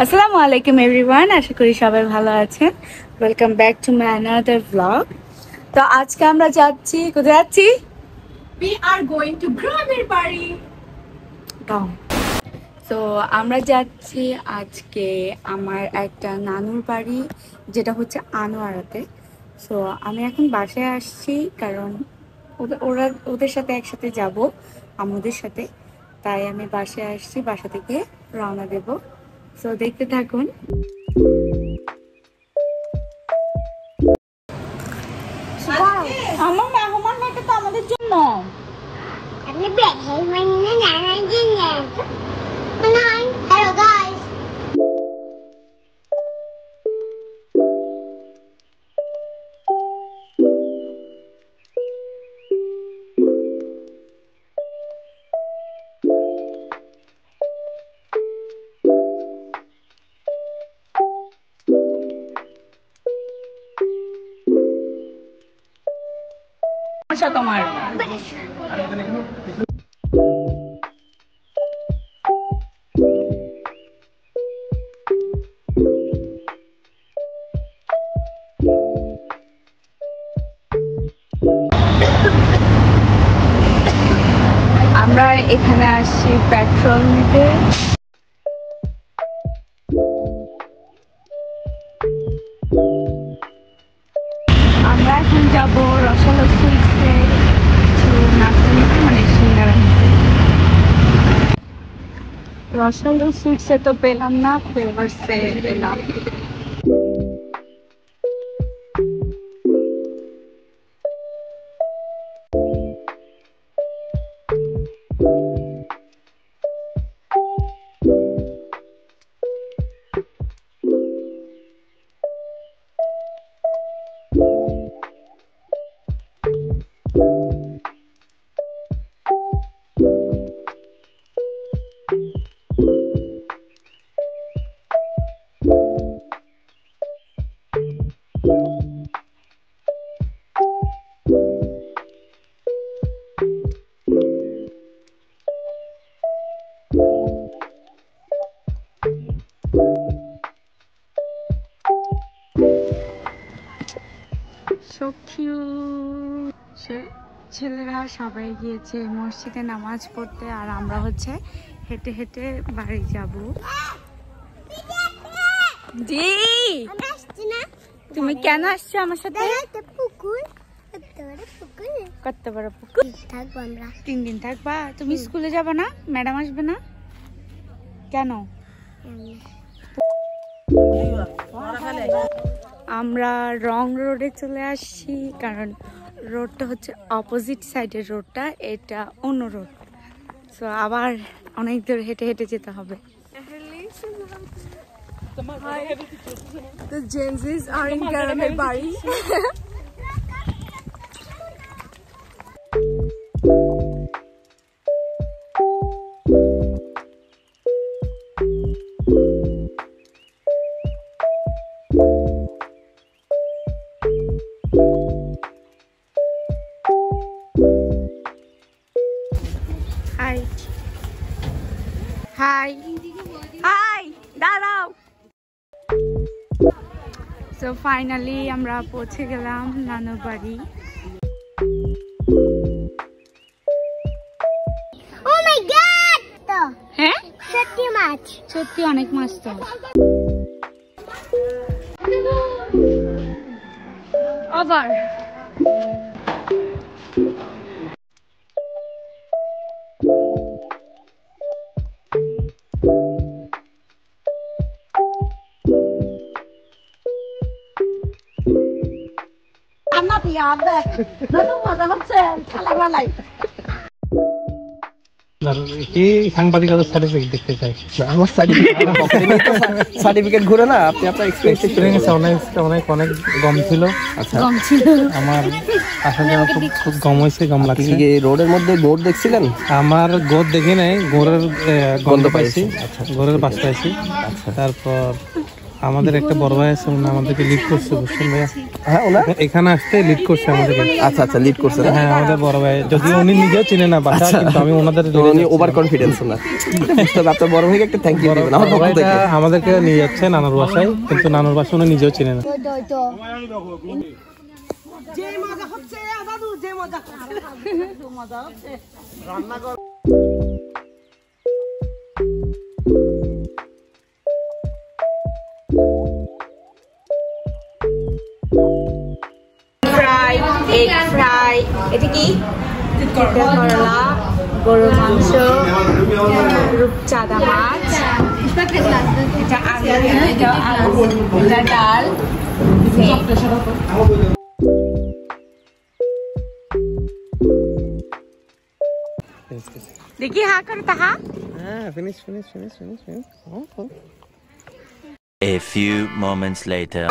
আসসালামু আলাইকুম এভরিওয়ান, আশা করি সবাই ভালো আছেন। Welcome back to my another blog. তো আজকে আমরা যাচ্ছি, কোথায় যাচ্ছি? We are going to গ্রামের বাড়ি। তো আমরা যাচ্ছি আজকে আমার একটা নানুর বাড়ি, যেটা হচ্ছে আনোয়ারাতে। সো আমি এখন বাসায় আসছি, কারণ ওদের সাথে একসাথে যাব, আমাদের সাথে। তাই আমি বাসায় আসছি, বাসা থেকে রওনা দেব। সো দেখতে থাকুন। আমার মেহমান এটা তো আমাদের জন্য। Hello guys. তোমার আমরা এখানে আসছি পেট্রোল নিতে। আমরা এখন যাবো রসালো সুইটসে কিছু নাস্তা নিতে, মানে সিঙ্গারা নিতে। রসালো সুইটসে তো পেলাম না, ফ্লেভারসে পেলাম। So cute. ছেলেরা সবাই গিয়েছে মসজিদে নামাজ পড়তে, আর আমরা হচ্ছে হেঁটে হেঁটে বাড়ি যাব। জি, তুমি কেন আসছো আমার সাথে? কত বড় পুকুর? থাকবো আমরা 3 দিন থাকবা? তুমি স্কুলে যাবে না? ম্যাডাম আসবে না কেন? আমরা রং রোডে চলে আসছি, কারণ রোডটা হচ্ছে অপোজিট সাইডের রোডটা, এটা অন্য রোড। সো আবার অনেক দূর হেঁটে হেঁটে যেতে হবে। The Genzies are in গ্রামের বাড়ি। হাই হাই হাই, দাঁড়াও। সো ফাইনালি আমরা পৌঁছে গেলাম নানুর বাড়ি। Oh my god! তো হ্যাঁ, সত্যি মাছ। সত্যি অনেক মাছ তো। আবার সাংবাদিকতার সার্টিফিকেট দেখতে চাই। আমার সার্টিফিকেট ঘুরে না, আপনি আপনার এক্সপিরিয়েন্স। অনেক অনেক গম ছিল। আচ্ছা, গম ছিল। আমার আসার জন্য খুব গম হয়েছে, গম লাগছে। রোডের মধ্যে গোড় দেখছিলেন? আমার গোড় দেখি নাই, গোড়ের গন্ধ পাইছি। আচ্ছা, গোড়ের বাস পাইছি। আচ্ছা, তারপর আমাদের একটা বড় ভাই আছে, উনি আমাদেরকে লিড করছে, বুঝছেন ভাইয়া? হ্যাঁ ওনার এখানে আসতে লিড করছে আমাদেরকে। আচ্ছা আচ্ছা লিড করছে না? হ্যাঁ, আমাদের বড় ভাই, যদিও উনি নিজেও চিনে না বাসা, কিন্তু আমি ওনাদের উনি ওভার কনফিডেন্স ওনার। তবে আপনার বড় ভাইকে একটা থ্যাংক ইউ দিবেন আমার বড় পক্ষ ভাইটা থেকে। আমাদেরকে নিয়ে যাচ্ছে নানুর বাসায়, কিন্তু নানুর বাসা উনি নিজেও চিনে না। ফ্রাই, এগ ফ্রাই, এটা কি? এটা করলা, গরুর মাংস, রূপচাঁদা মাছ, এটা আলু, এটা ডাল। দেখি হা করো তাহা। হ্যাঁ, finish finish finish finish finish. A few moments later.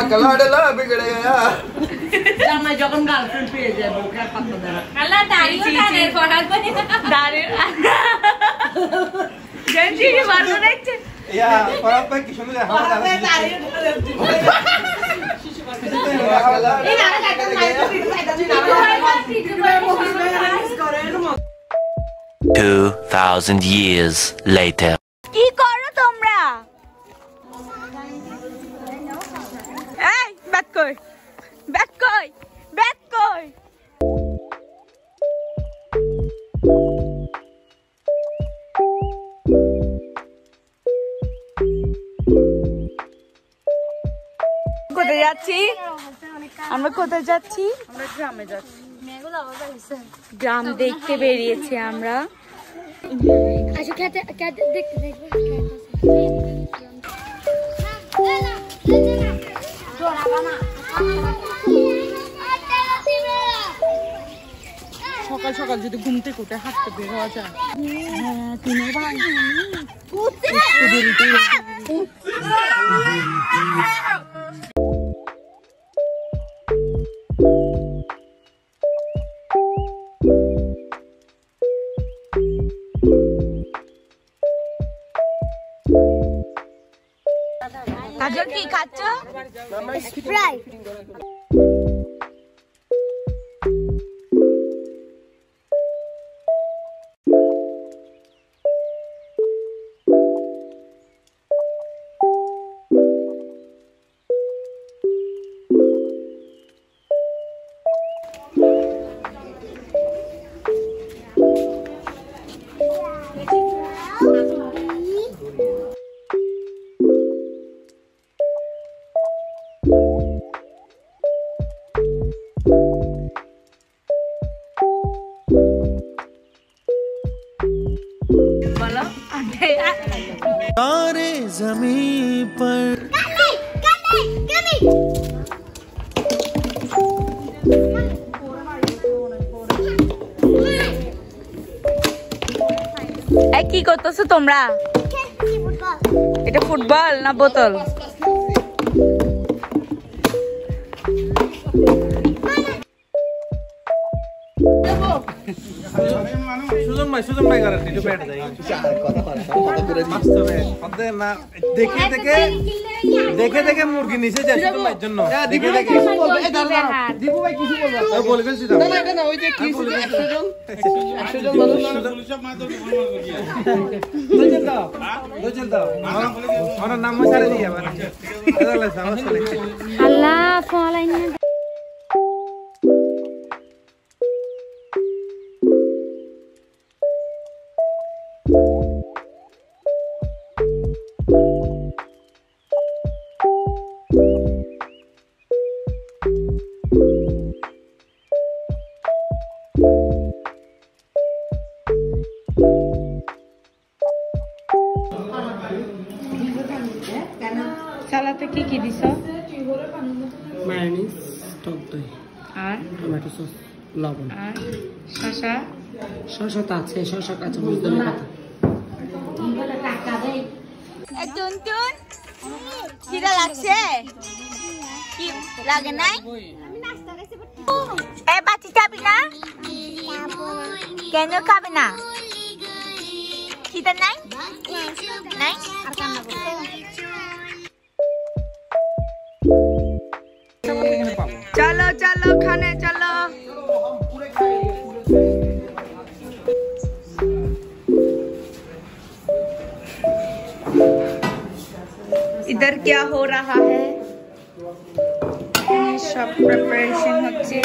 Two 2,000 years later. কি করো তোমরা? এই ব্যাক কই, ব্যাক কই, ব্যাক কই। কোথায় যাচ্ছি আমরা? কোথায় যাচ্ছি? আমরা গ্রামে যাচ্ছি। গ্রাম দেখতে বেরিয়েছি আমরা। আচ্ছা খেতে দেখতে দেখবো। সকাল সকাল যদি ঘুম থেকে উঠে হাঁটতে বের হওয়া যায়। কাজল কি খাচ্ছ? ফ্রাই। तारे ज़मीं पर এই কি করতেছো তোমরা? এটা ফুটবল না বোতল? সুজন ভাই করে একটু পেট দেয় বাস্তবে ওদের না দেখে দেখে মুরগি নিচে যায় সুজন ভাইয়ের জন্য। দেখে দেখে দীপু ভাই কিছু বলবে? বলে ফেলছি তো। না না এটা না, ওই যে কি 100 জন 100 জন মানুষ দোজল দাও আমার নাম ছাড়ে দিয়ে আবার আল্লাহ ফলাইন সালাতে কি কি দিছো? মায়োনিজ, টক দই, আর টমেটো সস, লবণ, আর শসা। শসা তো আছে, শসা কাঁচামরিচ, ধনে পাতা। টুনটুন খিদা লাগছে? কি লাগে নাই? এ বাচ্চা খাবি না? কেন খাবে না? খিদা নাই? নাই? चलो चलो खाने चलो। इधर क्या हो रहा है? ये सब प्रिपरेशन होच्छे।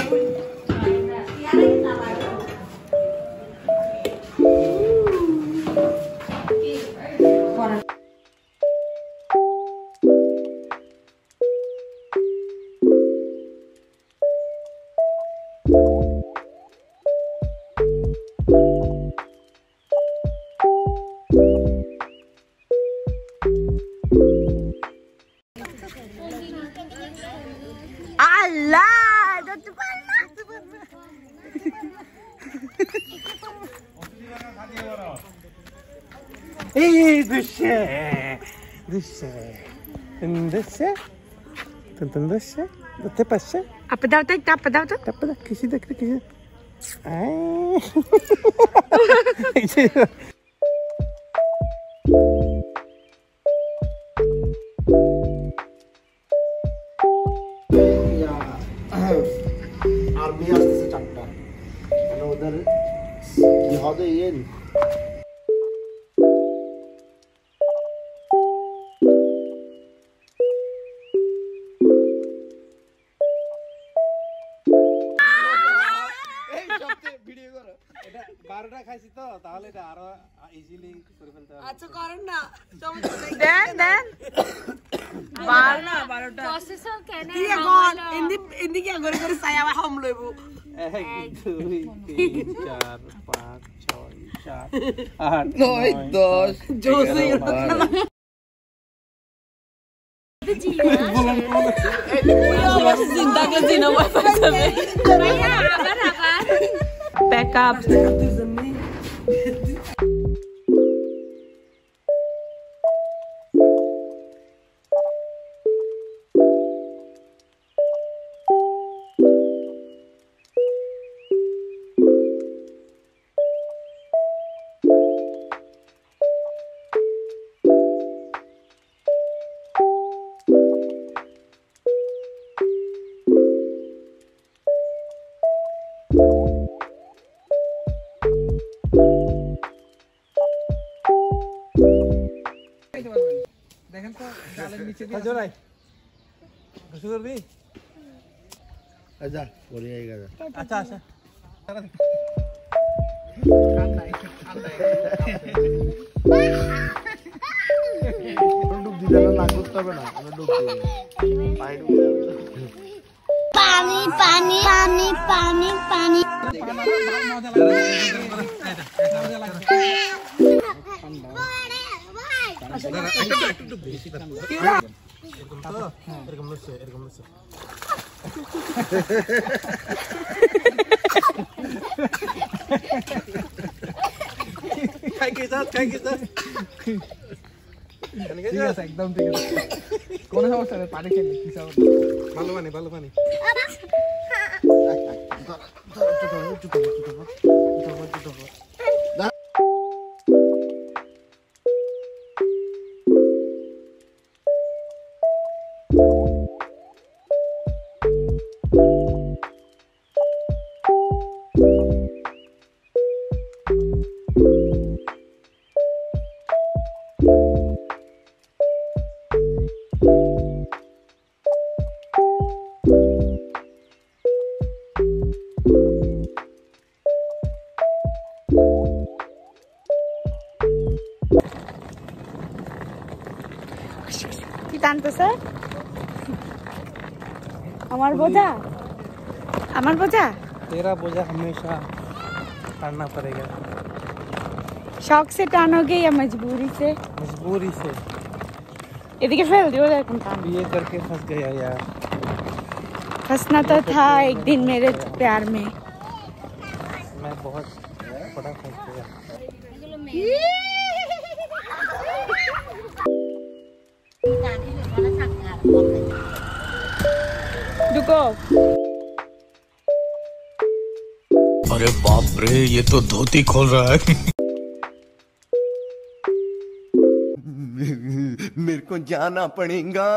Apa daw to? Apa daw to? Army আসছে চারটা মানে ওদের কি হবে ইয়ে বারোটা খাইছি তো তাহলে এটা আরো ইজিলি করে ফেলতে হবে। আচ্ছা করেন না দেন দেন 12টা প্রসেসর কেন কি এখন ইন্দি কি করে করে ছায়া হাম লইব 1 2 3 4 5 6 7 8 9 10 জোসি চিন্তা কে জিনা বসাবে ভাইয়া আবার बैकअप। দেখেন তো ডালের নিচে দিয়ে জোরাই শুরু করবি। আচ্ছা পরে আইগা আচ্ছা আচ্ছা ডুব দিতে না করতে হবে না আমরা ডুব দিই পানি ডুব পানি পানি পানি পানি পানি ঠিক আছে একদম ঠিক আছে কোন সমস্যা নেই পানি খেলে কি সমস্যা ভালো পানি কি টানতেছে? আমার বোঝা तेरा बोझा हमेशा टानना पड़ेगा शौक से टानोगे या मजबूरी से? मजबूरी से এদিকে ফেল দিও এরকম টান। बीए करके फंस गया यार फंसना तो था एक दिन मेरे प्यार में। मैं बहुत बड़ा फंस गया रुको अरे बाप रे ये तो धोती खोल रहा है मेरे को जाना पड़ेगा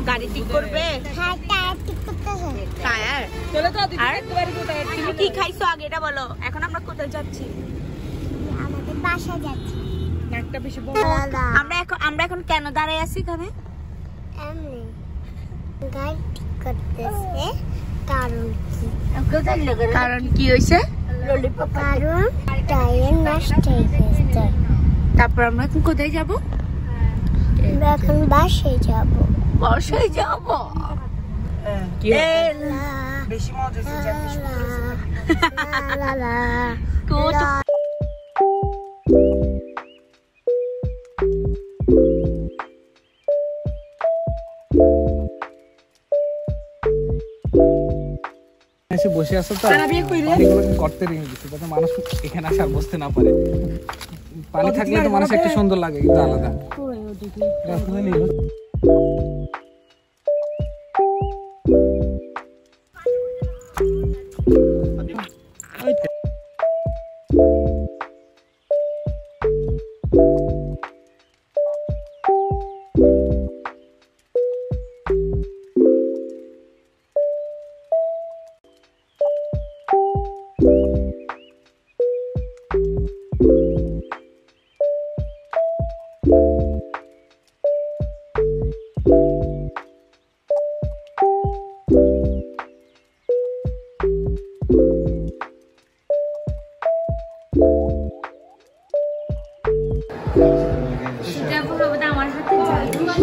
গাড়ি ঠিক করবে টায়ার। আর তুমি কি খাইছো আগে এটা বলো। এখন আমরা কোথায় যাচ্ছি? আমাদের বাসা যাচ্ছি। আমরা এখন কেন দাঁড়ায় আছি এখানে? এমনি গাড়ি ঠিক করতেছে। কারণ কি? কারণ কি হয়েছে? কারণ টায়ার নষ্ট হয়ে গেছে। তারপর আমরা এখন কোথায় যাব? আমরা এখন বাসায় যাব। বাসায় যাব। বেশি মজা এসে বসে আছো তো পানিগুলো গর্তে রেখে দিচ্ছে যাতে মানুষ এখানে আসে আর বসতে না পারে। পানি থাকলে তো মানুষ একটা সুন্দর লাগে, কিন্তু আলাদা। আমার হাতে যাচ্ছি।